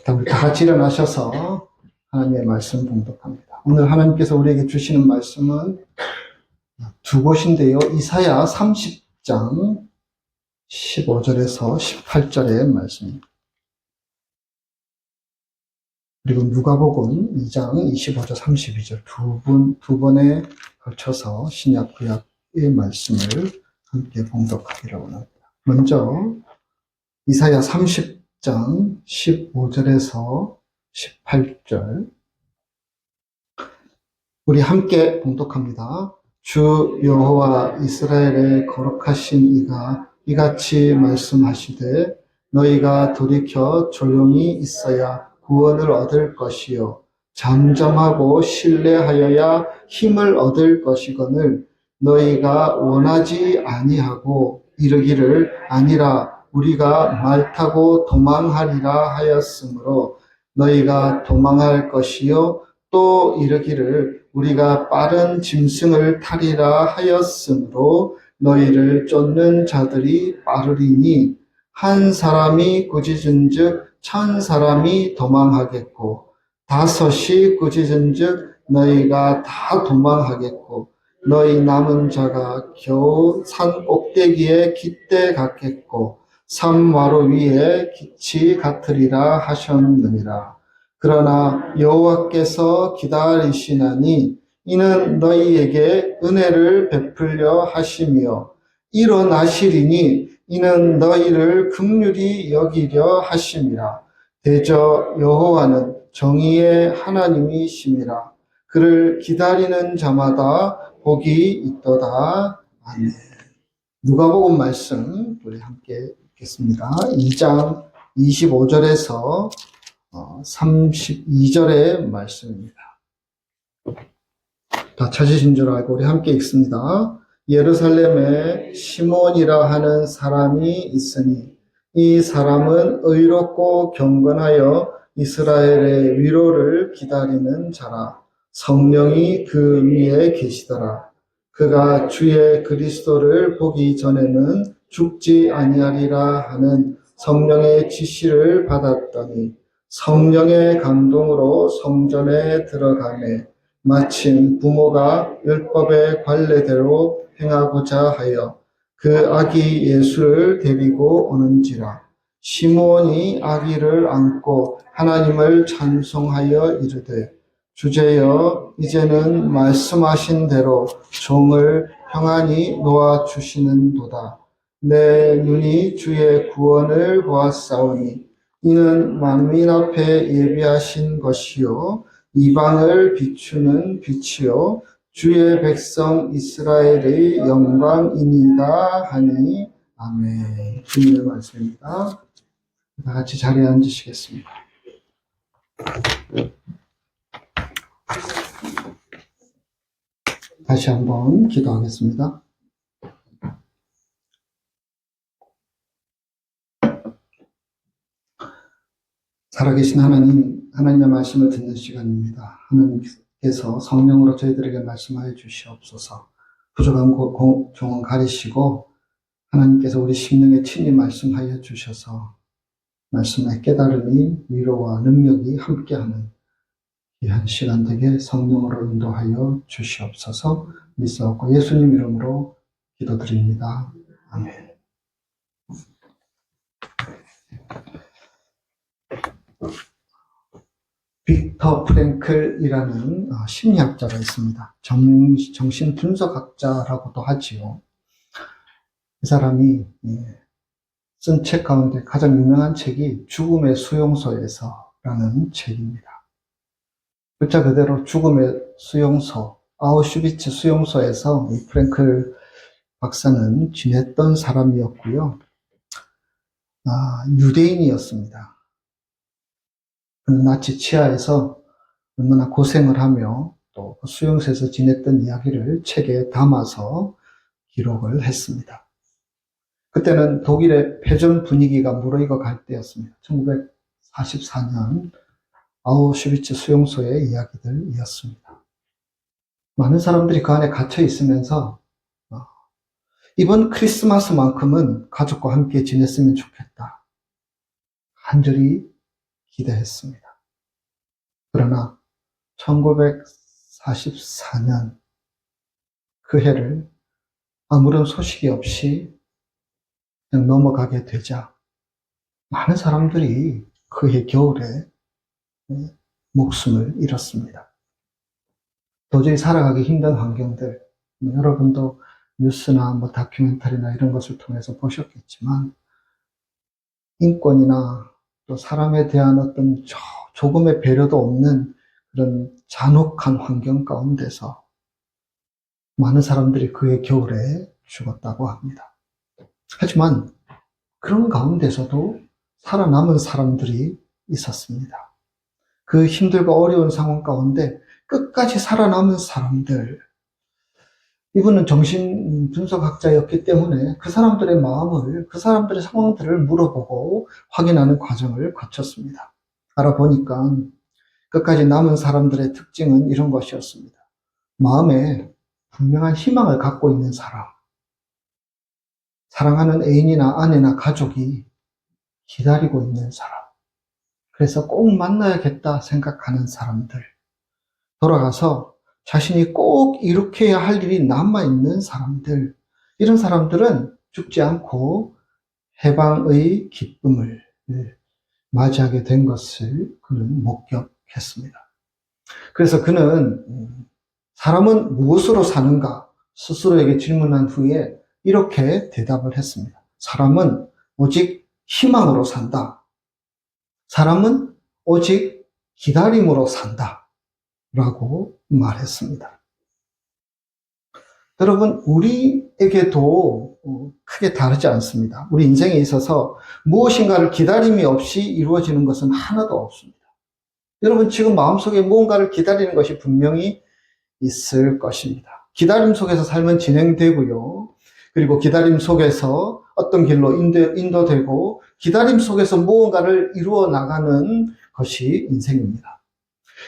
우리 다 같이 일어나셔서 하나님의 말씀 봉독합니다. 오늘 하나님께서 우리에게 주시는 말씀은 두 곳인데요. 이사야 30장 15절에서 18절의 말씀입니다. 그리고 누가복음 2장 25절 32절 두 번에 걸쳐서 신약 구약의 말씀을 함께 봉독하기로 원합니다. 먼저 이사야 30장 15절에서 18절 우리 함께 봉독합니다. 주 여호와 이스라엘의 거룩하신 이가 이같이 말씀하시되 너희가 돌이켜 조용히 있어야 구원을 얻을 것이요 잠잠하고 신뢰하여야 힘을 얻을 것이거늘 너희가 원하지 아니하고 이르기를 아니라 우리가 말 타고 도망하리라 하였으므로 너희가 도망할 것이요 또 이르기를 우리가 빠른 짐승을 타리라 하였으므로 너희를 쫓는 자들이 빠르리니 한 사람이 꾸짖은즉 1000사람이 도망하겠고 5이 꾸짖은즉 너희가 다 도망하겠고 너희 남은 자가 겨우 산 꼭대기에 깃대 같겠고 산마루 위에 깃이 같으리라 하셨느니라. 그러나 여호와께서 기다리시나니 이는 너희에게 은혜를 베풀려 하시며 일어나시리니 이는 너희를 긍휼히 여기려 하심이라. 대저 여호와는 정의의 하나님이심이라. 그를 기다리는 자마다 복이 있도다. 아멘. 누가복음 말씀 우리 함께 읽겠습니다. 2장 25절에서 32절의 말씀입니다. 다 찾으신 줄 알고 우리 함께 읽습니다. 예루살렘에 시몬이라 하는 사람이 있으니 이 사람은 의롭고 경건하여 이스라엘의 위로를 기다리는 자라. 성령이 그 위에 계시더라. 그가 주의 그리스도를 보기 전에는 죽지 아니하리라 하는 성령의 지시를 받았더니 성령의 감동으로 성전에 들어가매 마침 부모가 율법의 관례대로 행하고자 하여 그 아기 예수를 데리고 오는지라. 시몬이 아기를 안고 하나님을 찬송하여 이르되 주제여 이제는 말씀하신 대로 종을 평안히 놓아주시는도다. 내 눈이 주의 구원을 보았사오니 이는 만민 앞에 예비하신 것이요 이방을 비추는 빛이요 주의 백성 이스라엘의 영광이니이다 하니 아멘. 주님의 말씀입니다. 다 같이 자리에 앉으시겠습니다. 다시 한번 기도하겠습니다. 살아계신 하나님의 말씀을 듣는 시간입니다. 하나님께서 성령으로 저희들에게 말씀하여 주시옵소서. 부족한 종은 가리시고 하나님께서 우리 심령에 친히 말씀하여 주셔서 말씀의 깨달음이 위로와 능력이 함께하는 귀한 시간 되게 성령으로 인도하여 주시옵소서. 믿사옵고 예수님 이름으로 기도드립니다. 아멘. 빅터 프랭클이라는 심리학자가 있습니다. 정신분석학자라고도 하지요. 이 사람이 쓴 책 가운데 가장 유명한 책이 죽음의 수용소에서라는 책입니다. 글자 그대로 죽음의 수용소, 아우슈비츠 수용소에서 이 프랭클 박사는 지냈던 사람이었고요. 유대인이었습니다. 그는 나치 치하에서 얼마나 고생을 하며 또 수용소에서 지냈던 이야기를 책에 담아서 기록을 했습니다. 그때는 독일의 패전 분위기가 무르익어 갈 때였습니다. 1944년 아우슈비츠 수용소의 이야기들이었습니다. 많은 사람들이 그 안에 갇혀 있으면서 이번 크리스마스만큼은 가족과 함께 지냈으면 좋겠다. 간절히 기대했습니다. 그러나 1944년 그 해를 아무런 소식이 없이 그냥 넘어가게 되자 많은 사람들이 그 해 겨울에 목숨을 잃었습니다. 도저히 살아가기 힘든 환경들, 여러분도 뉴스나 다큐멘터리나 이런 것을 통해서 보셨겠지만 인권이나 또 사람에 대한 어떤 조금의 배려도 없는 그런 잔혹한 환경 가운데서 많은 사람들이 그해 겨울에 죽었다고 합니다. 하지만 그런 가운데서도 살아남은 사람들이 있었습니다. 그 힘들고 어려운 상황 가운데 끝까지 살아남은 사람들, 이분은 정신분석학자였기 때문에 그 사람들의 마음을, 그 사람들의 상황들을 물어보고 확인하는 과정을 거쳤습니다. 알아보니까 끝까지 남은 사람들의 특징은 이런 것이었습니다. 마음에 분명한 희망을 갖고 있는 사람, 사랑하는 애인이나 아내나 가족이 기다리고 있는 사람, 그래서 꼭 만나야겠다 생각하는 사람들, 돌아가서 자신이 꼭 이룩해야 할 일이 남아있는 사람들, 이런 사람들은 죽지 않고 해방의 기쁨을 맞이하게 된 것을 그는 목격했습니다. 그래서 그는 사람은 무엇으로 사는가 스스로에게 질문한 후에 이렇게 대답을 했습니다. 사람은 오직 희망으로 산다. 사람은 오직 기다림으로 산다. 라고 말했습니다. 여러분, 우리에게도 크게 다르지 않습니다. 우리 인생에 있어서 무엇인가를 기다림이 없이 이루어지는 것은 하나도 없습니다. 여러분, 지금 마음속에 무언가를 기다리는 것이 분명히 있을 것입니다. 기다림 속에서 삶은 진행되고요. 그리고 기다림 속에서 어떤 길로 인도되고 기다림 속에서 무언가를 이루어 나가는 것이 인생입니다.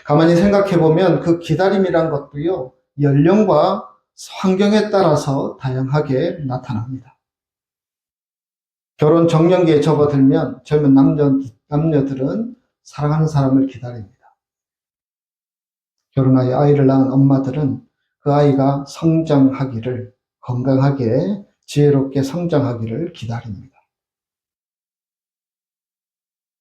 가만히 생각해보면 그 기다림이란 것도요, 연령과 환경에 따라서 다양하게 나타납니다. 결혼 정년기에 접어들면 젊은 남녀들은 사랑하는 사람을 기다립니다. 결혼하여 아이를 낳은 엄마들은 그 아이가 성장하기를, 건강하게 지혜롭게 성장하기를 기다립니다.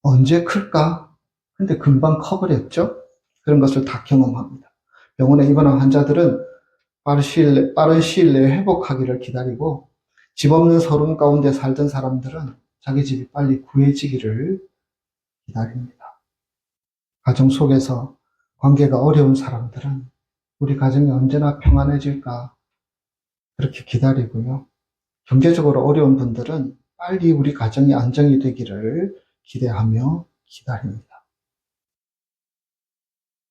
언제 클까? 근데 금방 커버렸죠? 그런 것을 다 경험합니다. 병원에 입원한 환자들은 빠른 시일 내에 회복하기를 기다리고, 집 없는 서름 가운데 살던 사람들은 자기 집이 빨리 구해지기를 기다립니다. 가정 속에서 관계가 어려운 사람들은 우리 가정이 언제나 평안해질까 그렇게 기다리고요. 경제적으로 어려운 분들은 빨리 우리 가정이 안정이 되기를 기대하며 기다립니다.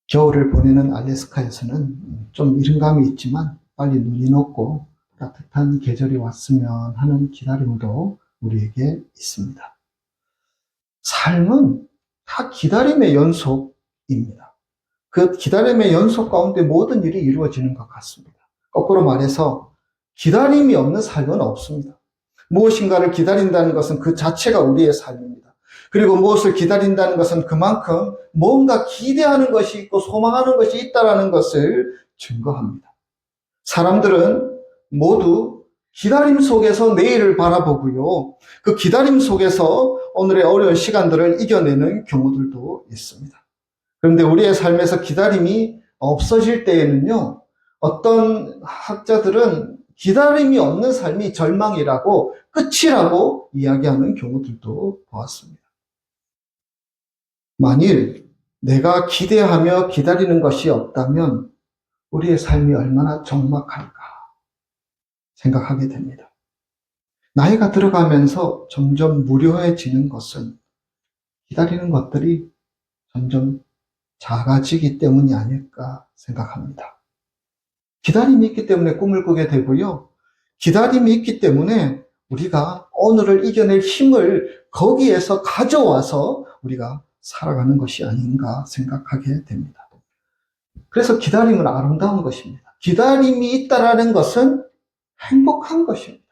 겨울을 보내는 알래스카에서는 좀 이른감이 있지만 빨리 눈이 녹고 따뜻한 계절이 왔으면 하는 기다림도 우리에게 있습니다. 삶은 다 기다림의 연속입니다. 그 기다림의 연속 가운데 모든 일이 이루어지는 것 같습니다. 거꾸로 말해서 기다림이 없는 삶은 없습니다. 무엇인가를 기다린다는 것은 그 자체가 우리의 삶입니다. 그리고 무엇을 기다린다는 것은 그만큼 뭔가 기대하는 것이 있고 소망하는 것이 있다는 것을 증거합니다. 사람들은 모두 기다림 속에서 내일을 바라보고요. 그 기다림 속에서 오늘의 어려운 시간들을 이겨내는 경우들도 있습니다. 그런데 우리의 삶에서 기다림이 없어질 때에는요, 어떤 학자들은 기다림이 없는 삶이 절망이라고, 끝이라고 이야기하는 경우들도 보았습니다. 만일 내가 기대하며 기다리는 것이 없다면 우리의 삶이 얼마나 적막할까 생각하게 됩니다. 나이가 들어가면서 점점 무료해지는 것은 기다리는 것들이 점점 작아지기 때문이 아닐까 생각합니다. 기다림이 있기 때문에 꿈을 꾸게 되고요. 기다림이 있기 때문에 우리가 오늘을 이겨낼 힘을 거기에서 가져와서 우리가 살아가는 것이 아닌가 생각하게 됩니다. 그래서 기다림은 아름다운 것입니다. 기다림이 있다라는 것은 행복한 것입니다.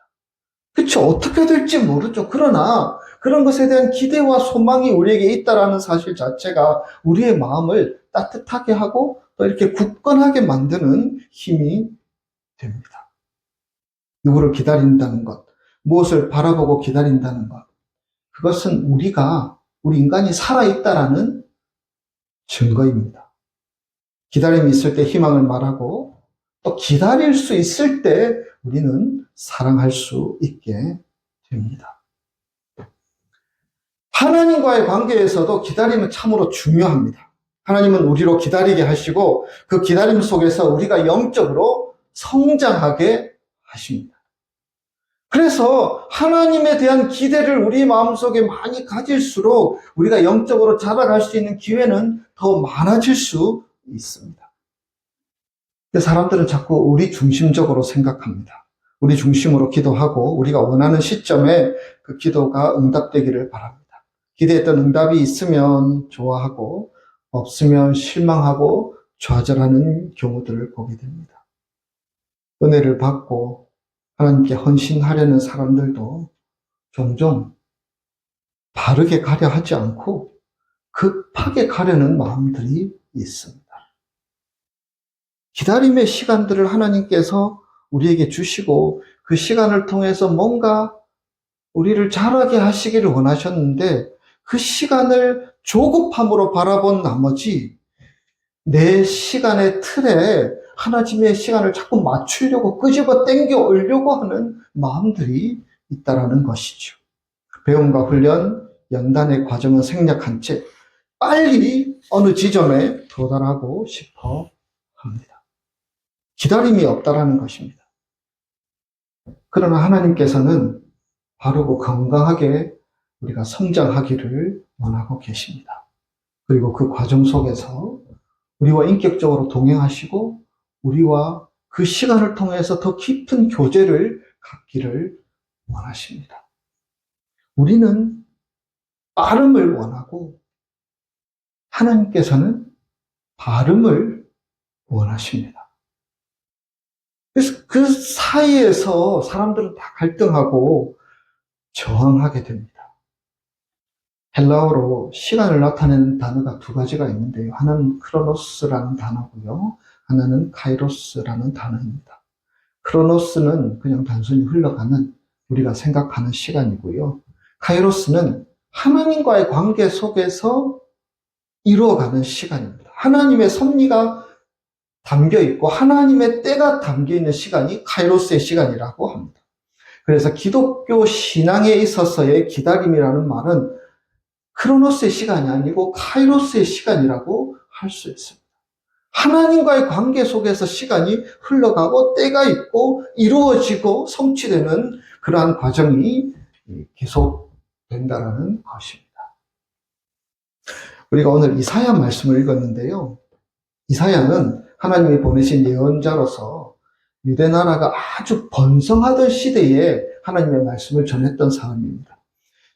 그쵸? 어떻게 될지 모르죠. 그러나 그런 것에 대한 기대와 소망이 우리에게 있다라는 사실 자체가 우리의 마음을 따뜻하게 하고 또 이렇게 굳건하게 만드는 힘이 됩니다. 누구를 기다린다는 것, 무엇을 바라보고 기다린다는 것, 그것은 우리 인간이 살아있다라는 증거입니다. 기다림이 있을 때 희망을 말하고 또 기다릴 수 있을 때 우리는 사랑할 수 있게 됩니다. 하나님과의 관계에서도 기다림은 참으로 중요합니다. 하나님은 우리로 기다리게 하시고 그 기다림 속에서 우리가 영적으로 성장하게 하십니다. 그래서 하나님에 대한 기대를 우리 마음속에 많이 가질수록 우리가 영적으로 자라갈 수 있는 기회는 더 많아질 수 있습니다. 근데 사람들은 자꾸 우리 중심적으로 생각합니다. 우리 중심으로 기도하고 우리가 원하는 시점에 그 기도가 응답되기를 바랍니다. 기대했던 응답이 있으면 좋아하고 없으면 실망하고 좌절하는 경우들을 보게 됩니다. 은혜를 받고 하나님께 헌신하려는 사람들도 종종 바르게 가려 하지 않고 급하게 가려는 마음들이 있습니다. 기다림의 시간들을 하나님께서 우리에게 주시고 그 시간을 통해서 뭔가 우리를 자라게 하시기를 원하셨는데 그 시간을 조급함으로 바라본 나머지 내 시간의 틀에 하나님의 시간을 자꾸 맞추려고 끄집어 당겨 오려고 하는 마음들이 있다라는 것이죠. 배움과 훈련, 연단의 과정은 생략한 채 빨리 어느 지점에 도달하고 싶어 합니다. 기다림이 없다라는 것입니다. 그러나 하나님께서는 바르고 건강하게 우리가 성장하기를 원하고 계십니다. 그리고 그 과정 속에서 우리와 인격적으로 동행하시고 우리와 그 시간을 통해서 더 깊은 교제를 갖기를 원하십니다. 우리는 빠름을 원하고 하나님께서는 바름을 원하십니다. 그래서 그 사이에서 사람들은 다 갈등하고 저항하게 됩니다. 헬라어로 시간을 나타내는 단어가 두 가지가 있는데요. 하나는 크로노스라는 단어고요. 하나는 카이로스라는 단어입니다. 크로노스는 그냥 단순히 흘러가는 우리가 생각하는 시간이고요. 카이로스는 하나님과의 관계 속에서 이루어가는 시간입니다. 하나님의 섭리가 담겨 있고 하나님의 때가 담겨 있는 시간이 카이로스의 시간이라고 합니다. 그래서 기독교 신앙에 있어서의 기다림이라는 말은 크로노스의 시간이 아니고 카이로스의 시간이라고 할 수 있습니다. 하나님과의 관계 속에서 시간이 흘러가고 때가 있고 이루어지고 성취되는 그러한 과정이 계속된다는 것입니다. 우리가 오늘 이사야 말씀을 읽었는데요. 이사야는 하나님이 보내신 예언자로서 유대 나라가 아주 번성하던 시대에 하나님의 말씀을 전했던 사람입니다.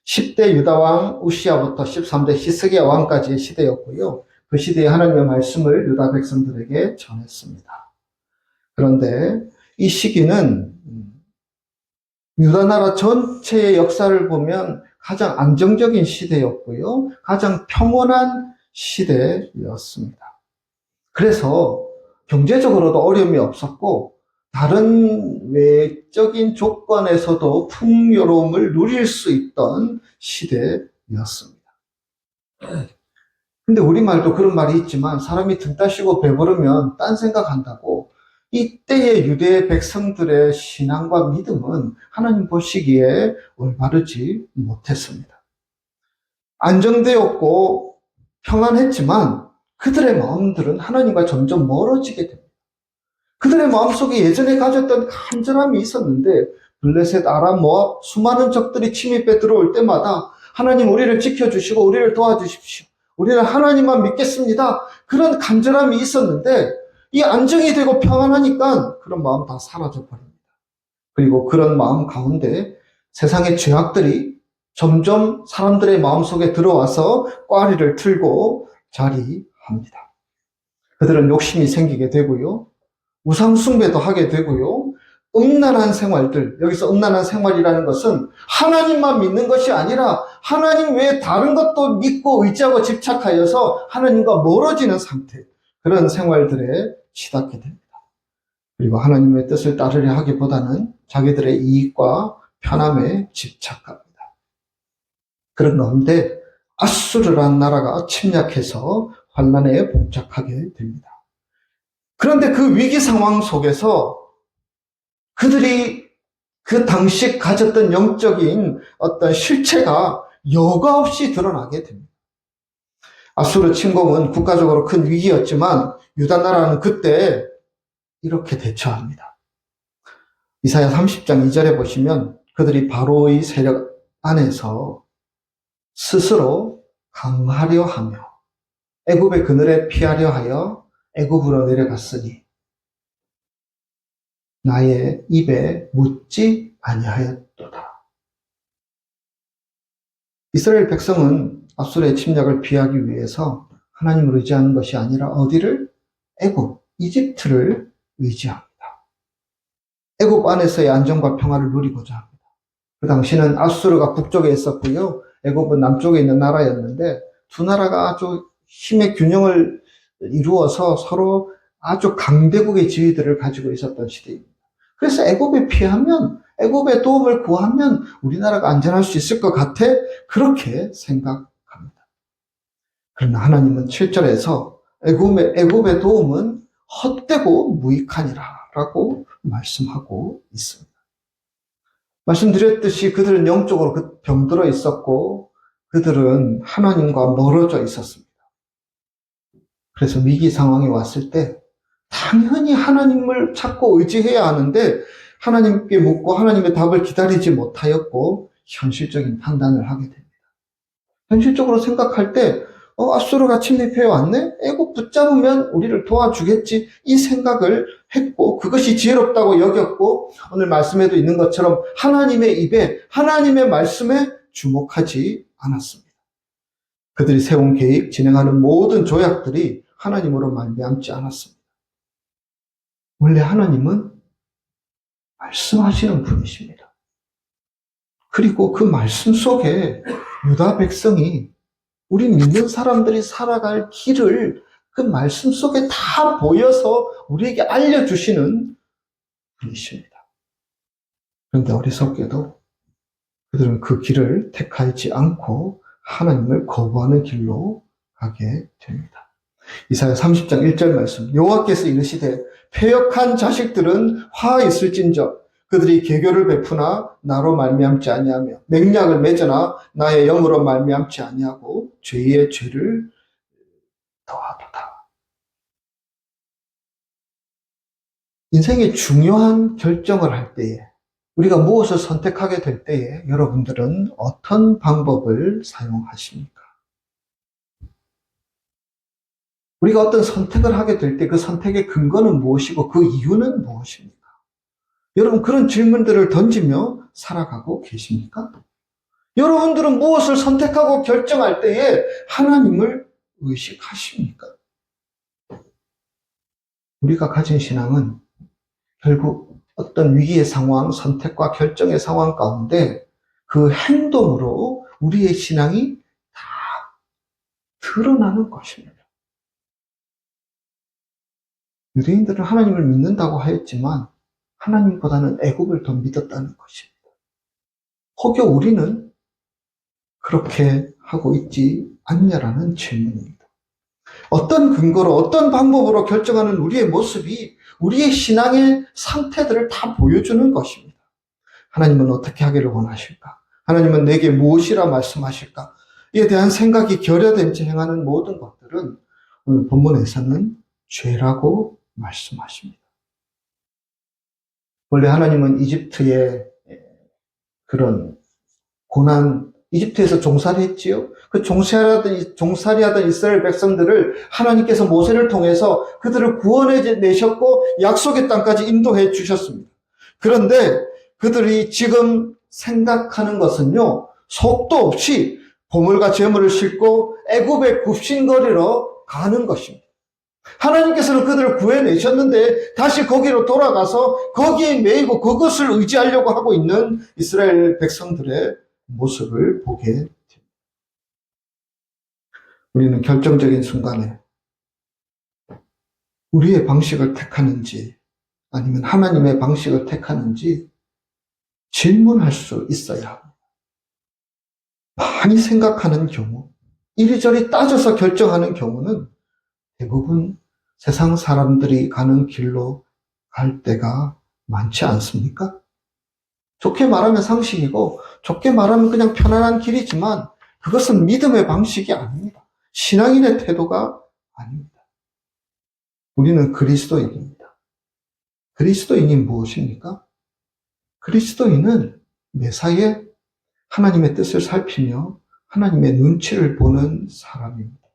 10대 유다왕 우시야부터 13대 히스기야 왕까지의 시대였고요. 그 시대에 하나님의 말씀을 유다 백성들에게 전했습니다. 그런데 이 시기는 유다 나라 전체의 역사를 보면 가장 안정적인 시대였고요. 가장 평온한 시대였습니다. 그래서 경제적으로도 어려움이 없었고 다른 외적인 조건에서도 풍요로움을 누릴 수 있던 시대였습니다. 근데 우리말도 그런 말이 있지만 사람이 등 따시고 배부르면 딴 생각한다고 이때의 유대 백성들의 신앙과 믿음은 하나님 보시기에 올바르지 못했습니다. 안정되었고 평안했지만 그들의 마음들은 하나님과 점점 멀어지게 됩니다. 그들의 마음속에 예전에 가졌던 간절함이 있었는데 블레셋, 아람, 모압 수많은 적들이 침입해 들어올 때마다 하나님 우리를 지켜주시고 우리를 도와주십시오. 우리는 하나님만 믿겠습니다. 그런 간절함이 있었는데 이 안정이 되고 평안하니까 그런 마음 다 사라져 버립니다. 그리고 그런 마음 가운데 세상의 죄악들이 점점 사람들의 마음속에 들어와서 꽈리를 틀고 자리합니다. 그들은 욕심이 생기게 되고요. 우상 숭배도 하게 되고요. 음란한 생활들, 여기서 음란한 생활이라는 것은 하나님만 믿는 것이 아니라 하나님 외에 다른 것도 믿고 의지하고 집착하여서 하나님과 멀어지는 상태, 그런 생활들에 치닫게 됩니다. 그리고 하나님의 뜻을 따르려 하기보다는 자기들의 이익과 편함에 집착합니다. 그런 가운데 아수르라는 나라가 침략해서 환난에 봉착하게 됩니다. 그런데 그 위기 상황 속에서 그들이 그 당시 가졌던 영적인 어떤 실체가 여과 없이 드러나게 됩니다. 아수르 침공은 국가적으로 큰 위기였지만 유다 나라는 그때 이렇게 대처합니다. 이사야 30장 2절에 보시면 그들이 바로의 세력 안에서 스스로 강하려 하며 애굽의 그늘에 피하려 하여 애굽으로 내려갔으니 나의 입에 묻지 아니하였도다. 이스라엘 백성은 아수르의 침략을 피하기 위해서 하나님을 의지하는 것이 아니라 어디를? 애굽, 이집트를 의지합니다. 애굽 안에서의 안정과 평화를 누리고자 합니다. 그 당시는 아수르가 북쪽에 있었고요. 애굽은 남쪽에 있는 나라였는데 두 나라가 아주 힘의 균형을 이루어서 서로 아주 강대국의 지위들을 가지고 있었던 시대입니다. 그래서 애굽에 피하면, 애굽의 도움을 구하면 우리나라가 안전할 수 있을 것 같아 그렇게 생각합니다. 그러나 하나님은 7절에서 애굽의 도움은 헛되고 무익하니라 라고 말씀하고 있습니다. 말씀드렸듯이 그들은 영적으로 병들어 있었고 그들은 하나님과 멀어져 있었습니다. 그래서 위기 상황이 왔을 때 당연히 하나님을 찾고 의지해야 하는데 하나님께 묻고 하나님의 답을 기다리지 못하였고 현실적인 판단을 하게 됩니다. 현실적으로 생각할 때 아수르가 침입해 왔네? 애굽 붙잡으면 우리를 도와주겠지 이 생각을 했고 그것이 지혜롭다고 여겼고 오늘 말씀에도 있는 것처럼 하나님의 입에 하나님의 말씀에 주목하지 않았습니다. 그들이 세운 계획, 진행하는 모든 조약들이 하나님으로 말미암지 않았습니다. 원래 하나님은 말씀하시는 분이십니다. 그리고 그 말씀 속에 유다 백성이 우리 믿는 사람들이 살아갈 길을 그 말씀 속에 다 보여서 우리에게 알려주시는 분이십니다. 그런데 어리석게도 그들은 그 길을 택하지 않고 하나님을 거부하는 길로 가게 됩니다. 이사야 30장 1절 말씀, 여호와께서 이르시되 패역한 자식들은 화 있을진저 그들이 계교를 베푸나 나로 말미암지 아니하며 맹약을 맺으나 나의 영으로 말미암지 아니하고 죄의 죄를 더하도다. 인생의 중요한 결정을 할 때에 우리가 무엇을 선택하게 될 때에 여러분들은 어떤 방법을 사용하십니까? 우리가 어떤 선택을 하게 될 때 그 선택의 근거는 무엇이고 그 이유는 무엇입니까? 여러분 그런 질문들을 던지며 살아가고 계십니까? 여러분들은 무엇을 선택하고 결정할 때에 하나님을 의식하십니까? 우리가 가진 신앙은 결국 어떤 위기의 상황, 선택과 결정의 상황 가운데 그 행동으로 우리의 신앙이 다 드러나는 것입니다. 유대인들은 하나님을 믿는다고 하였지만 하나님보다는 애굽을 더 믿었다는 것입니다. 혹여 우리는 그렇게 하고 있지 않냐라는 질문입니다. 어떤 근거로 어떤 방법으로 결정하는 우리의 모습이 우리의 신앙의 상태들을 다 보여주는 것입니다. 하나님은 어떻게 하기를 원하실까? 하나님은 내게 무엇이라 말씀하실까? 이에 대한 생각이 결여된 채 행하는 모든 것들은 오늘 본문에서는 죄라고 말씀하십니다. 원래 하나님은 이집트의 그런 고난, 이집트에서 종살이 했지요. 그 종살이 하던 이스라엘 백성들을 하나님께서 모세를 통해서 그들을 구원해 내셨고 약속의 땅까지 인도해 주셨습니다. 그런데 그들이 지금 생각하는 것은요, 속도 없이 보물과 재물을 싣고 애굽에 굽신거리러 가는 것입니다. 하나님께서는 그들을 구해내셨는데 다시 거기로 돌아가서 거기에 매이고 그것을 의지하려고 하고 있는 이스라엘 백성들의 모습을 보게 됩니다. 우리는 결정적인 순간에 우리의 방식을 택하는지 아니면 하나님의 방식을 택하는지 질문할 수 있어야 합니다. 많이 생각하는 경우, 이리저리 따져서 결정하는 경우는 대부분 세상 사람들이 가는 길로 갈 때가 많지 않습니까? 좋게 말하면 상식이고 좋게 말하면 그냥 편안한 길이지만 그것은 믿음의 방식이 아닙니다. 신앙인의 태도가 아닙니다. 우리는 그리스도인입니다. 그리스도인이 무엇입니까? 그리스도인은 매사에 하나님의 뜻을 살피며 하나님의 눈치를 보는 사람입니다.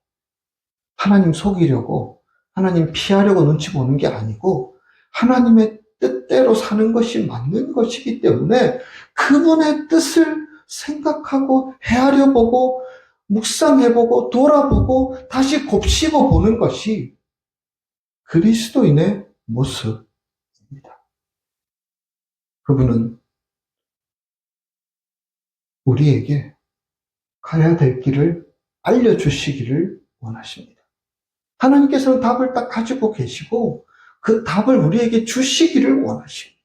하나님 속이려고, 하나님 피하려고 눈치 보는 게 아니고 하나님의 뜻대로 사는 것이 맞는 것이기 때문에 그분의 뜻을 생각하고 헤아려 보고 묵상해 보고 돌아보고 다시 곱씹어 보는 것이 그리스도인의 모습입니다. 그분은 우리에게 가야 될 길을 알려주시기를 원하십니다. 하나님께서는 답을 딱 가지고 계시고 그 답을 우리에게 주시기를 원하십니다.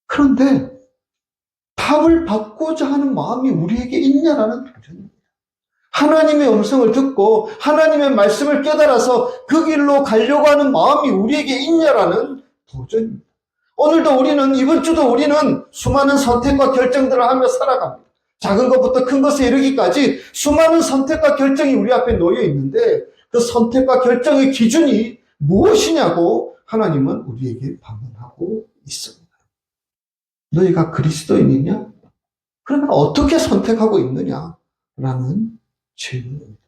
그런데 답을 받고자 하는 마음이 우리에게 있냐라는 도전입니다. 하나님의 음성을 듣고 하나님의 말씀을 깨달아서 그 길로 가려고 하는 마음이 우리에게 있냐라는 도전입니다. 오늘도 우리는, 이번 주도 우리는 수많은 선택과 결정들을 하며 살아갑니다. 작은 것부터 큰 것에 이르기까지 수많은 선택과 결정이 우리 앞에 놓여 있는데 그 선택과 결정의 기준이 무엇이냐고 하나님은 우리에게 반문하고 있습니다. 너희가 그리스도인이냐? 그러면 어떻게 선택하고 있느냐라는 질문입니다.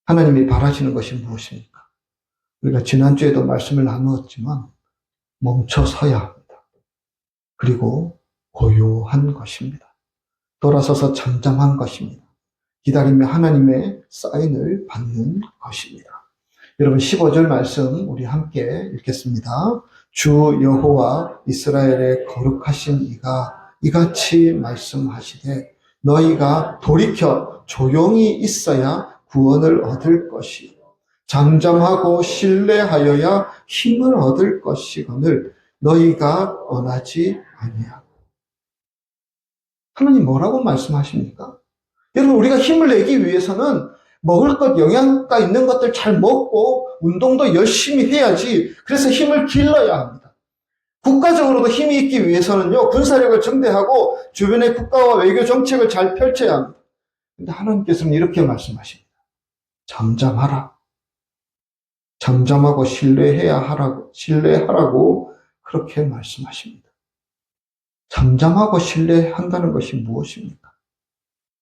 하나님이 바라시는 것이 무엇입니까? 우리가 지난주에도 말씀을 나누었지만 멈춰 서야 합니다. 그리고 고요한 것입니다. 돌아서서 잠잠한 것입니다. 기다리며 하나님의 사인을 받는 것입니다. 여러분 15절 말씀 우리 함께 읽겠습니다. 주 여호와 이스라엘의 거룩하신 이가 이같이 말씀하시되 너희가 돌이켜 조용히 있어야 구원을 얻을 것이요 잠잠하고 신뢰하여야 힘을 얻을 것이거늘 너희가 원하지 아니하고. 하나님 뭐라고 말씀하십니까? 여러분 우리가 힘을 내기 위해서는 먹을 것, 영양가 있는 것들 잘 먹고 운동도 열심히 해야지. 그래서 힘을 길러야 합니다. 국가적으로도 힘이 있기 위해서는요, 군사력을 정대하고 주변의 국가와 외교 정책을 잘 펼쳐야 합니다. 근데 하나님께서는 이렇게 말씀하십니다. 잠잠하라. 잠잠하고 신뢰하라고 그렇게 말씀하십니다. 잠잠하고 신뢰한다는 것이 무엇입니까?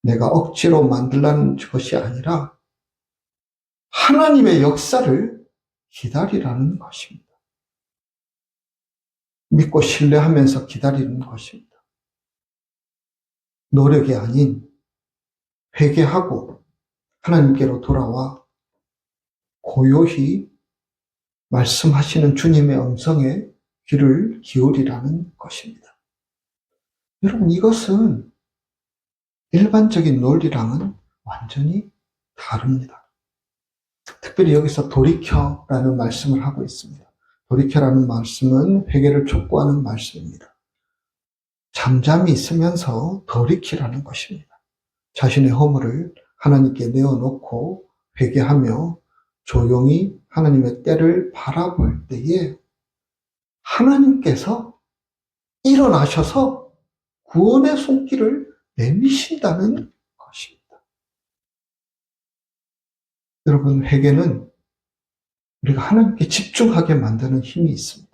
내가 억지로 만들라는 것이 아니라 하나님의 역사를 기다리라는 것입니다. 믿고 신뢰하면서 기다리는 것입니다. 노력이 아닌 회개하고 하나님께로 돌아와 고요히 말씀하시는 주님의 음성에 귀를 기울이라는 것입니다. 여러분 이것은 일반적인 논리랑은 완전히 다릅니다. 특별히 여기서 돌이켜라는 말씀을 하고 있습니다. 돌이켜라는 말씀은 회개를 촉구하는 말씀입니다. 잠잠히 있으면서 돌이키라는 것입니다. 자신의 허물을 하나님께 내어놓고 회개하며 조용히 하나님의 때를 바라볼 때에 하나님께서 일어나셔서 구원의 손길을 내미신다는 것입니다. 여러분, 회개는 우리가 하나님께 집중하게 만드는 힘이 있습니다.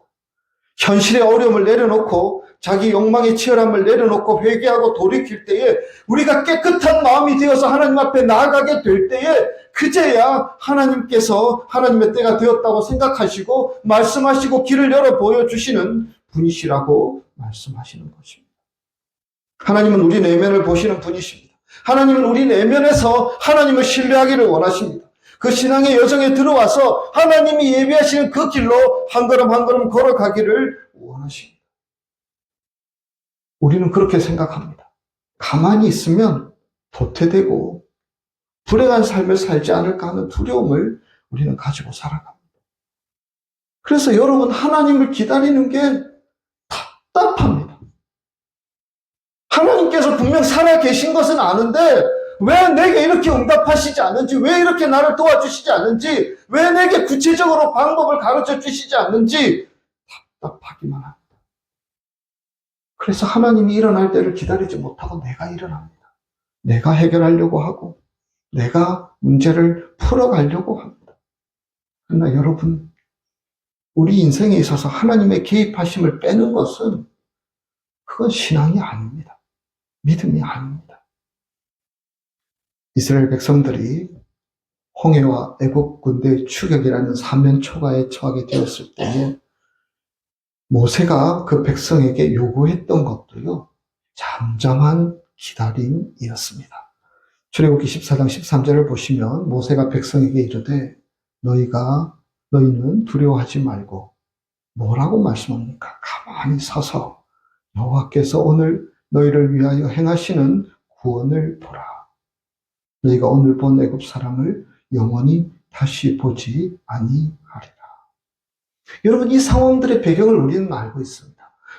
현실의 어려움을 내려놓고 자기 욕망의 치열함을 내려놓고 회개하고 돌이킬 때에 우리가 깨끗한 마음이 되어서 하나님 앞에 나아가게 될 때에 그제야 하나님께서 하나님의 때가 되었다고 생각하시고 말씀하시고 길을 열어 보여주시는 분이시라고 말씀하시는 것입니다. 하나님은 우리 내면을 보시는 분이십니다. 하나님은 우리 내면에서 하나님을 신뢰하기를 원하십니다. 그 신앙의 여정에 들어와서 하나님이 예비하시는 그 길로 한 걸음 한 걸음 걸어가기를 원하십니다. 우리는 그렇게 생각합니다. 가만히 있으면 도태되고 불행한 삶을 살지 않을까 하는 두려움을 우리는 가지고 살아갑니다. 그래서 여러분, 하나님을 기다리는 게 답답합니다. 하나님께서 분명 살아 계신 것은 아는데 왜 내게 이렇게 응답하시지 않는지, 왜 이렇게 나를 도와주시지 않는지, 왜 내게 구체적으로 방법을 가르쳐 주시지 않는지 답답하기만 합니다. 그래서 하나님이 일어날 때를 기다리지 못하고 내가 일어납니다. 내가 해결하려고 하고 내가 문제를 풀어가려고 합니다. 그러나 여러분, 우리 인생에 있어서 하나님의 개입하심을 빼는 것은 그건 신앙이 아닙니다. 믿음이 아닙니다. 이스라엘 백성들이 홍해와 애국 군대의 추격이라는 사면초가에 처하게 되었을 때에 모세가 그 백성에게 요구했던 것도요, 잠잠한 기다림이었습니다. 출애굽기 14장 13절을 보시면 모세가 백성에게 이르되 너희는 두려워하지 말고 뭐라고 말씀합니까? 가만히 서서 여호와께서 오늘 너희를 위하여 행하시는 구원을 보라. 너희가 오늘 본 애굽 사람을 영원히 다시 보지 아니하리라. 여러분, 이 상황들의 배경을 우리는 알고 있습니다.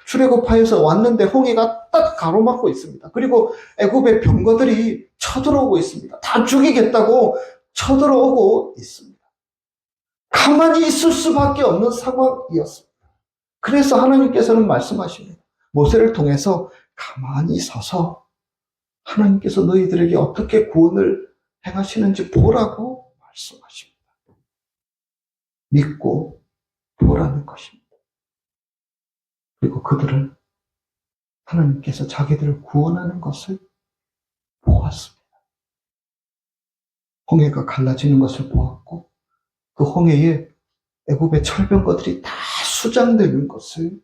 출애굽하여서 왔는데 홍해가 딱 가로막고 있습니다. 그리고 애굽의 병거들이 쳐들어오고 있습니다. 다 죽이겠다고 쳐들어오고 있습니다. 가만히 있을 수밖에 없는 상황이었습니다. 그래서 하나님께서는 말씀하십니다. 모세를 통해서 가만히 서서 하나님께서 너희들에게 어떻게 구원을 행하시는지 보라고 말씀하십니다. 믿고 보라는 것입니다. 그리고 그들은 하나님께서 자기들을 구원하는 것을 보았습니다. 홍해가 갈라지는 것을 보았고 그 홍해에 애굽의 철병거들이 다 수장되는 것을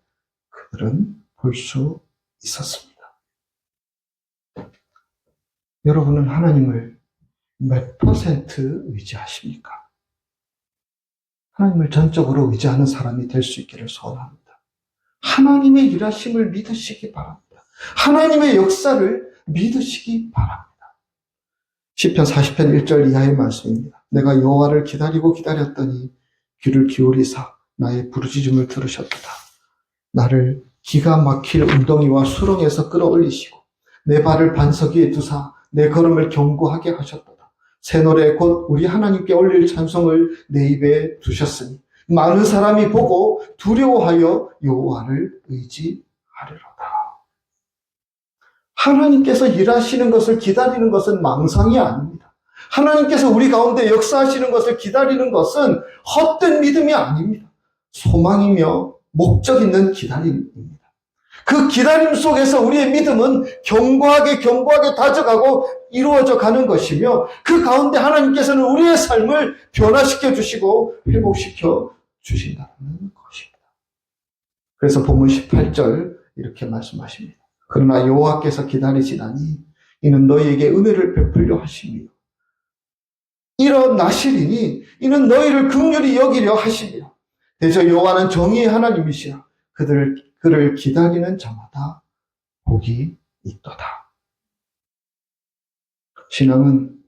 그들은 볼 수 있었습니다. 여러분은 하나님을 몇 퍼센트 의지하십니까? 하나님을 전적으로 의지하는 사람이 될 수 있기를 소원합니다. 하나님의 일하심을 믿으시기 바랍니다. 하나님의 역사를 믿으시기 바랍니다. 시편 40편 1절 이하의 말씀입니다. 내가 여호와를 기다리고 기다렸더니 귀를 기울이사 나의 부르짖음을 들으셨도다. 나를 기가 막힐 웅덩이와 수렁에서 끌어올리시고 내 발을 반석 위에 두사 내 걸음을 견고하게 하셨도다. 새 노래 곧 우리 하나님께 올릴 찬송을 내 입에 두셨으니 많은 사람이 보고 두려워하여 여호와를 의지하리로다. 하나님께서 일하시는 것을 기다리는 것은 망상이 아닙니다. 하나님께서 우리 가운데 역사하시는 것을 기다리는 것은 헛된 믿음이 아닙니다. 소망이며 목적 있는 기다림입니다. 그 기다림 속에서 우리의 믿음은 견고하게 다져가고 이루어져 가는 것이며 그 가운데 하나님께서는 우리의 삶을 변화시켜 주시고 회복시켜 주신다는 것입니다. 그래서 본문 18절 이렇게 말씀하십니다. 그러나 여호와께서 기다리시다니 이는 너희에게 은혜를 베풀려 하시며 일어나시리니 이는 너희를 긍휼히 여기려 하시며 대저 여호와는 정의의 하나님이시라 그를 기다리는 자마다 복이 있도다. 신앙은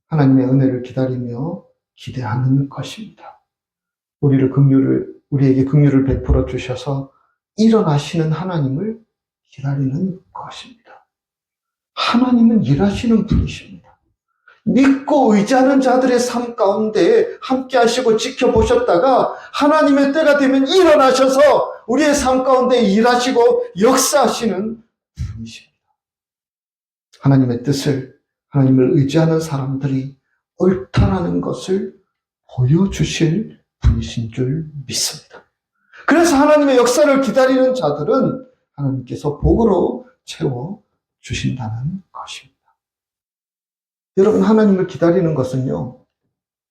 하나님의 은혜를 기다리며 기대하는 것입니다. 우리에게 긍휼을 베풀어 주셔서 일어나시는 하나님을 기다리는 것입니다. 하나님은 일하시는 분이십니다. 믿고 의지하는 자들의 삶 가운데 함께 하시고 지켜보셨다가 하나님의 때가 되면 일어나셔서 우리의 삶 가운데 일하시고 역사하시는 분이십니다. 하나님의 뜻을, 하나님을 의지하는 사람들이 옳다라는 것을 보여주실 분이신 줄 믿습니다. 그래서 하나님의 역사를 기다리는 자들은 하나님께서 복으로 채워주신다는 것입니다. 여러분, 하나님을 기다리는 것은요,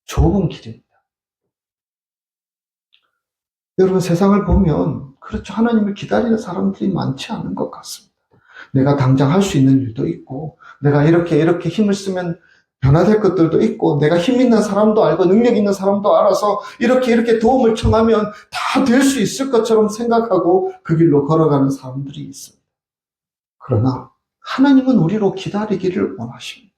좁은 길입니다. 여러분, 세상을 보면 그렇죠. 하나님을 기다리는 사람들이 많지 않은 것 같습니다. 내가 당장 할 수 있는 일도 있고 내가 이렇게 힘을 쓰면 변화될 것들도 있고 내가 힘 있는 사람도 알고 능력 있는 사람도 알아서 이렇게 도움을 청하면 다 될 수 있을 것처럼 생각하고 그 길로 걸어가는 사람들이 있습니다. 그러나 하나님은 우리로 기다리기를 원하십니다.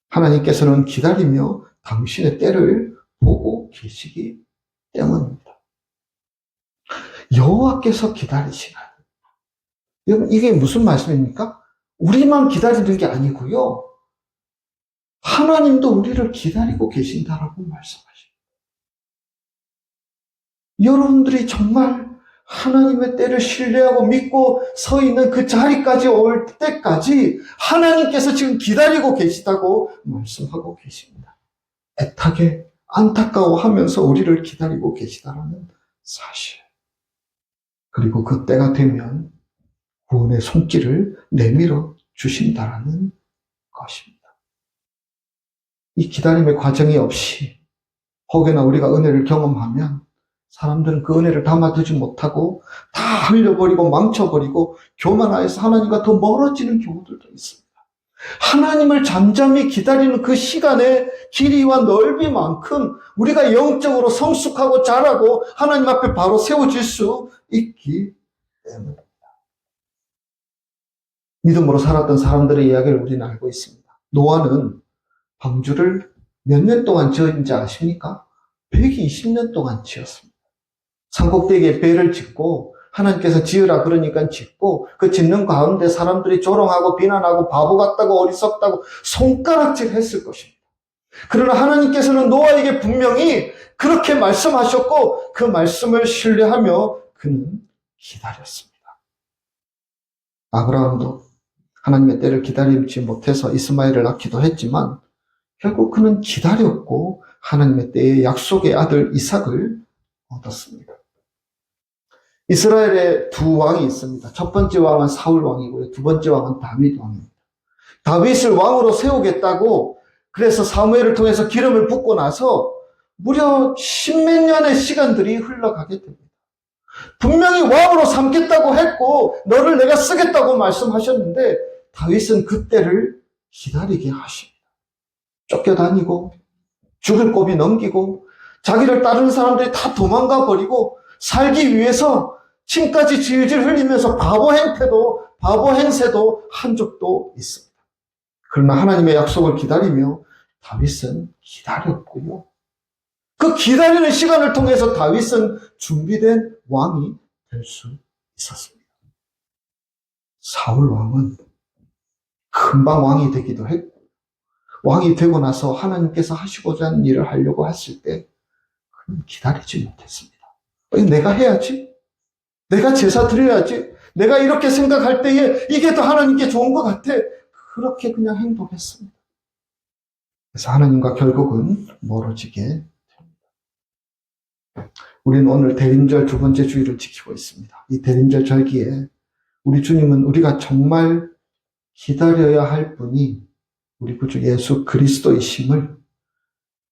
하나님께서는 기다리며 당신의 때를 보고 계시기 때문입니다. 여호와께서 기다리시나요? 여러분, 이게 무슨 말씀입니까? 우리만 기다리는 게 아니고요. 하나님도 우리를 기다리고 계신다라고 말씀하십니다. 여러분들이 정말 하나님의 때를 신뢰하고 믿고 서 있는 그 자리까지 올 때까지 하나님께서 지금 기다리고 계시다고 말씀하고 계십니다. 애타게 안타까워하면서 우리를 기다리고 계시다라는 사실. 그리고 그 때가 되면 구원의 손길을 내밀어 주신다라는 것입니다. 이 기다림의 과정이 없이 혹여나 우리가 은혜를 경험하면 사람들은 그 은혜를 담아두지 못하고 다 흘려버리고 망쳐버리고 교만하여서 하나님과 더 멀어지는 경우들도 있습니다. 하나님을 잠잠히 기다리는 그 시간의 길이와 넓이만큼 우리가 영적으로 성숙하고 자라고 하나님 앞에 바로 세워질 수 있기 때문입니다. 믿음으로 살았던 사람들의 이야기를 우리는 알고 있습니다. 노아는 방주를 몇 년 동안 지었는지 아십니까? 120년 동안 지었습니다. 산꼭대기에 배를 짓고 하나님께서 지으라 그러니까 짓고 그 짓는 가운데 사람들이 조롱하고 비난하고 바보 같다고 어리석다고 손가락질 했을 것입니다. 그러나 하나님께서는 노아에게 분명히 그렇게 말씀하셨고 그 말씀을 신뢰하며 그는 기다렸습니다. 아브라함도 하나님의 때를 기다리지 못해서 이스마엘을 낳기도 했지만 결국 그는 기다렸고 하나님의 때에 약속의 아들 이삭을 얻었습니다. 이스라엘에 두 왕이 있습니다. 첫 번째 왕은 사울 왕이고요. 두 번째 왕은 다윗 왕입니다. 다윗을 왕으로 세우겠다고 그래서 사무엘을 통해서 기름을 붓고 나서 무려 10몇 년의 시간들이 흘러가게 됩니다. 분명히 왕으로 삼겠다고 했고 너를 내가 쓰겠다고 말씀하셨는데 다윗은 그때를 기다리게 하십니다. 쫓겨다니고 죽을 고비 넘기고 자기를 따르는 사람들이 다 도망가 버리고 살기 위해서 침까지 질질 흘리면서 바보 행세도 한 적도 있습니다. 그러나 하나님의 약속을 기다리며 다윗은 기다렸고요. 그 기다리는 시간을 통해서 다윗은 준비된 왕이 될 수 있었습니다. 사울 왕은 금방 왕이 되기도 했고 왕이 되고 나서 하나님께서 하시고자 하는 일을 하려고 했을 때 그는 기다리지 못했습니다. 내가 해야지. 내가 제사 드려야지. 내가 이렇게 생각할 때에 이게 더 하나님께 좋은 것 같아. 그렇게 그냥 행동했습니다. 그래서 하나님과 결국은 멀어지게 됩니다. 우리는 오늘 대림절 두 번째 주일을 지키고 있습니다. 이 대림절 절기에 우리 주님은 우리가 정말 기다려야 할 분이 우리 구주 예수 그리스도이심을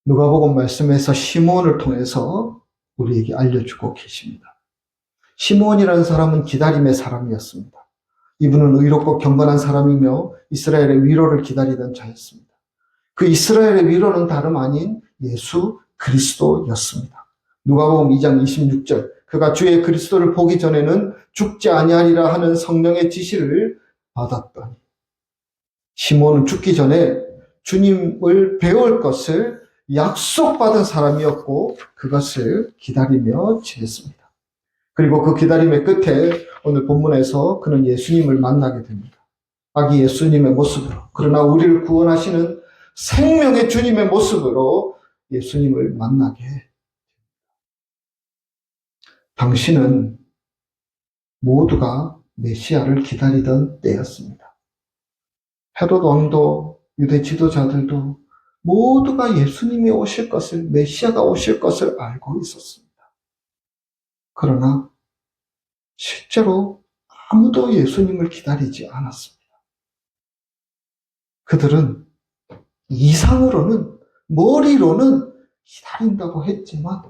누가복음 말씀에서 시몬을 통해서 우리에게 알려주고 계십니다. 시몬이라는 사람은 기다림의 사람이었습니다. 이분은 의롭고 경건한 사람이며 이스라엘의 위로를 기다리던 자였습니다. 그 이스라엘의 위로는 다름 아닌 예수 그리스도였습니다. 누가복음 2장 26절 그가 주의 그리스도를 보기 전에는 죽지 아니하리라 하는 성령의 지시를 받았더니 시몬은 죽기 전에 주님을 배울 것을 약속받은 사람이었고 그것을 기다리며 지냈습니다. 그리고 그 기다림의 끝에 오늘 본문에서 그는 예수님을 만나게 됩니다. 아기 예수님의 모습으로 그러나 우리를 구원하시는 생명의 주님의 모습으로 예수님을 만나게 됩니다. 당신은 모두가 메시아를 기다리던 때였습니다. 헤롯 왕도 유대 지도자들도 모두가 예수님이 오실 것을, 메시아가 오실 것을 알고 있었습니다. 그러나 실제로 아무도 예수님을 기다리지 않았습니다. 그들은 이상으로는, 머리로는 기다린다고 했지만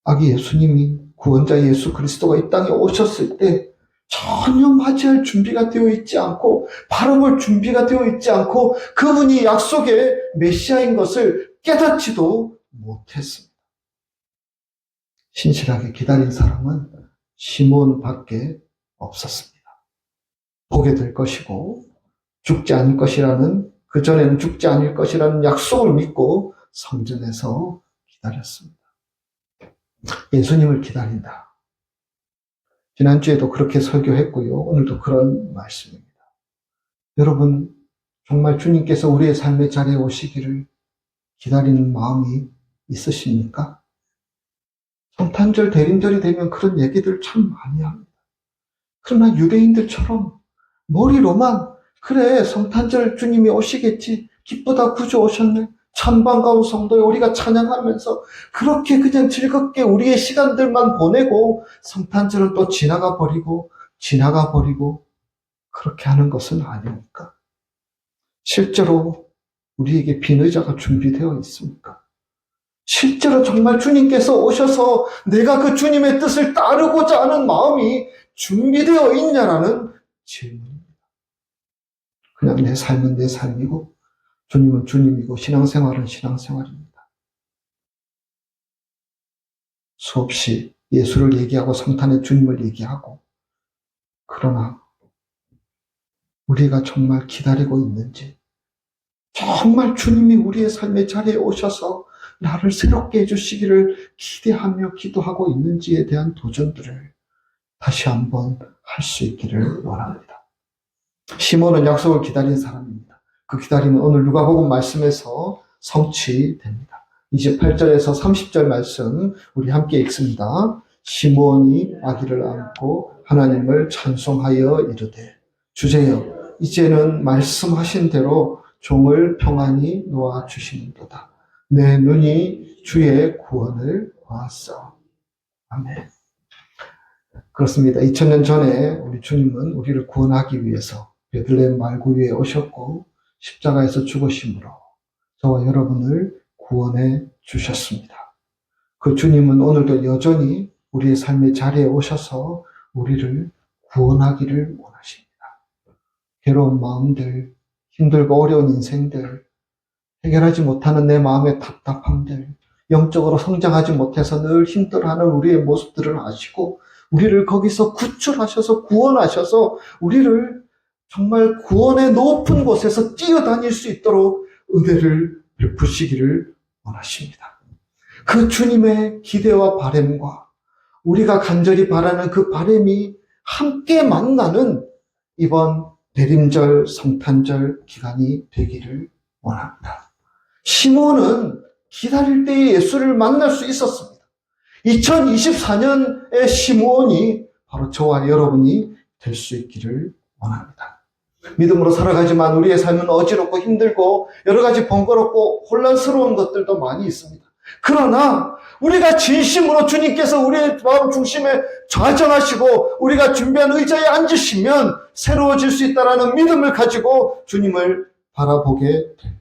아기 예수님이 구원자 예수 그리스도가 이 땅에 오셨을 때 전혀 맞이할 준비가 되어 있지 않고 바라볼 준비가 되어 있지 않고 그분이 약속의 메시아인 것을 깨닫지도 못했습니다. 신실하게 기다린 사람은 시몬밖에 없었습니다. 보게 될 것이고 죽지 않을 것이라는, 그전에는 죽지 않을 것이라는 약속을 믿고 성전에서 기다렸습니다. 예수님을 기다린다. 지난주에도 그렇게 설교했고요. 오늘도 그런 말씀입니다. 여러분, 정말 주님께서 우리의 삶의 자리에 오시기를 기다리는 마음이 있으십니까? 성탄절, 대림절이 되면 그런 얘기들 참 많이 합니다. 그러나 유대인들처럼 머리로만 그래, 성탄절 주님이 오시겠지, 기쁘다 구주 오셨네, 참 반가운 성도에 우리가 찬양하면서 그렇게 그냥 즐겁게 우리의 시간들만 보내고 성탄절은 또 지나가 버리고 그렇게 하는 것은 아닙니까? 실제로 우리에게 빈 의자가 준비되어 있습니까? 실제로 정말 주님께서 오셔서 내가 그 주님의 뜻을 따르고자 하는 마음이 준비되어 있냐라는 질문입니다. 그냥 내 삶은 내 삶이고 주님은 주님이고 신앙생활은 신앙생활입니다. 수없이 예수를 얘기하고 성탄의 주님을 얘기하고, 그러나 우리가 정말 기다리고 있는지, 정말 주님이 우리의 삶의 자리에 오셔서 나를 새롭게 해주시기를 기대하며 기도하고 있는지에 대한 도전들을 다시 한번 할 수 있기를 원합니다. 시몬은 약속을 기다린 사람입니다. 그 기다림은 오늘 누가복음 말씀에서 성취됩니다. 28절에서 30절 말씀 우리 함께 읽습니다. 시몬이 아기를 안고 하나님을 찬송하여 이르되, 주제여 이제는 말씀하신 대로 종을 평안히 놓아 주시는도다. 내 눈이 주의 구원을 보았어. 아멘. 그렇습니다. 2000년 전에 우리 주님은 우리를 구원하기 위해서 베들레헴 말구 위에 오셨고 십자가에서 죽으심으로 저와 여러분을 구원해 주셨습니다. 그 주님은 오늘도 여전히 우리의 삶의 자리에 오셔서 우리를 구원하기를 원하십니다. 괴로운 마음들, 힘들고 어려운 인생들, 해결하지 못하는 내 마음의 답답함들, 영적으로 성장하지 못해서 늘 힘들어하는 우리의 모습들을 아시고 우리를 거기서 구출하셔서 구원하셔서 우리를 정말 구원의 높은 곳에서 뛰어다닐 수 있도록 은혜를 베푸시기를 원하십니다. 그 주님의 기대와 바람과 우리가 간절히 바라는 그 바람이 함께 만나는 이번 대림절 성탄절 기간이 되기를 원합니다. 시몬은 기다릴 때에 예수를 만날 수 있었습니다. 2024년의 시몬이 바로 저와 여러분이 될 수 있기를 원합니다. 믿음으로 살아가지만 우리의 삶은 어지럽고 힘들고 여러 가지 번거롭고 혼란스러운 것들도 많이 있습니다. 그러나 우리가 진심으로 주님께서 우리의 마음 중심에 좌정하시고 우리가 준비한 의자에 앉으시면 새로워질 수 있다는 믿음을 가지고 주님을 바라보게 될 때,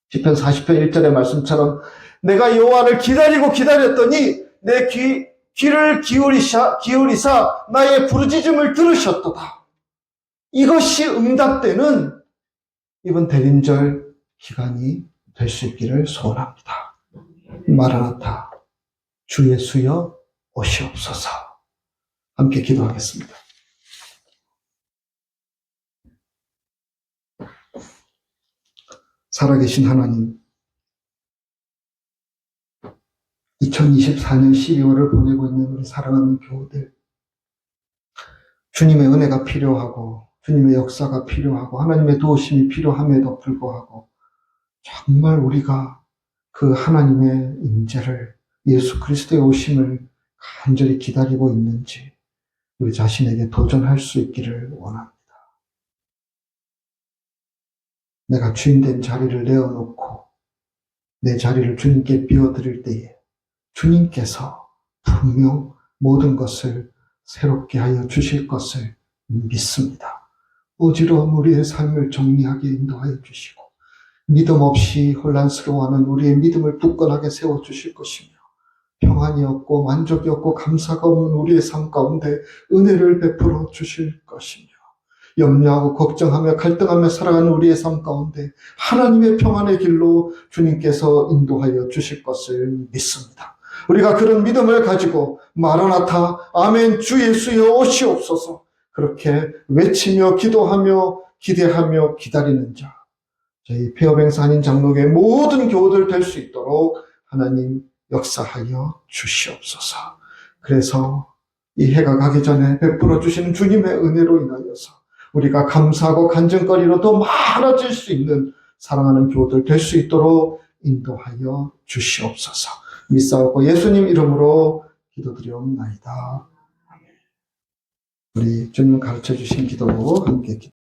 시편 40편 1절의 말씀처럼 내가 여호와를 기다리고 기다렸더니 내 귀를 기울이사 나의 부르짖음을 들으셨도다. 이것이 응답되는 이번 대림절 기간이 될 수 있기를 소원합니다. 마라나타, 주 예수여 오시옵소서. 함께 기도하겠습니다. 살아계신 하나님, 2024년 12월을 보내고 있는 우리 사랑하는 교우들, 주님의 은혜가 필요하고 주님의 역사가 필요하고 하나님의 도우심이 필요함에도 불구하고 정말 우리가 그 하나님의 임재를, 예수 그리스도의 오심을 간절히 기다리고 있는지 우리 자신에게 도전할 수 있기를 원합니다. 내가 주인된 자리를 내어놓고 내 자리를 주님께 비워드릴 때에 주님께서 분명 모든 것을 새롭게 하여 주실 것을 믿습니다. 어지러운 우리의 삶을 정리하게 인도하여 주시고 믿음 없이 혼란스러워하는 우리의 믿음을 굳건하게 세워주실 것이며 평안이 없고 만족이 없고 감사가 없는 우리의 삶 가운데 은혜를 베풀어 주실 것이며, 염려하고 걱정하며 갈등하며 살아가는 우리의 삶 가운데 하나님의 평안의 길로 주님께서 인도하여 주실 것을 믿습니다. 우리가 그런 믿음을 가지고 마라나타, 아멘, 주 예수여 오시옵소서, 그렇게 외치며 기도하며 기대하며 기다리는 자, 저희 폐업행사님 장로교회 모든 교우들 될 수 있도록 하나님 역사하여 주시옵소서. 그래서 이 해가 가기 전에 베풀어 주시는 주님의 은혜로 인하여서 우리가 감사하고 간증거리로 더 많아질 수 있는 사랑하는 교우들 될 수 있도록 인도하여 주시옵소서. 믿사옵고 예수님 이름으로 기도드리옵나이다. 우리 주님 가르쳐 주신 기도로 함께 기도.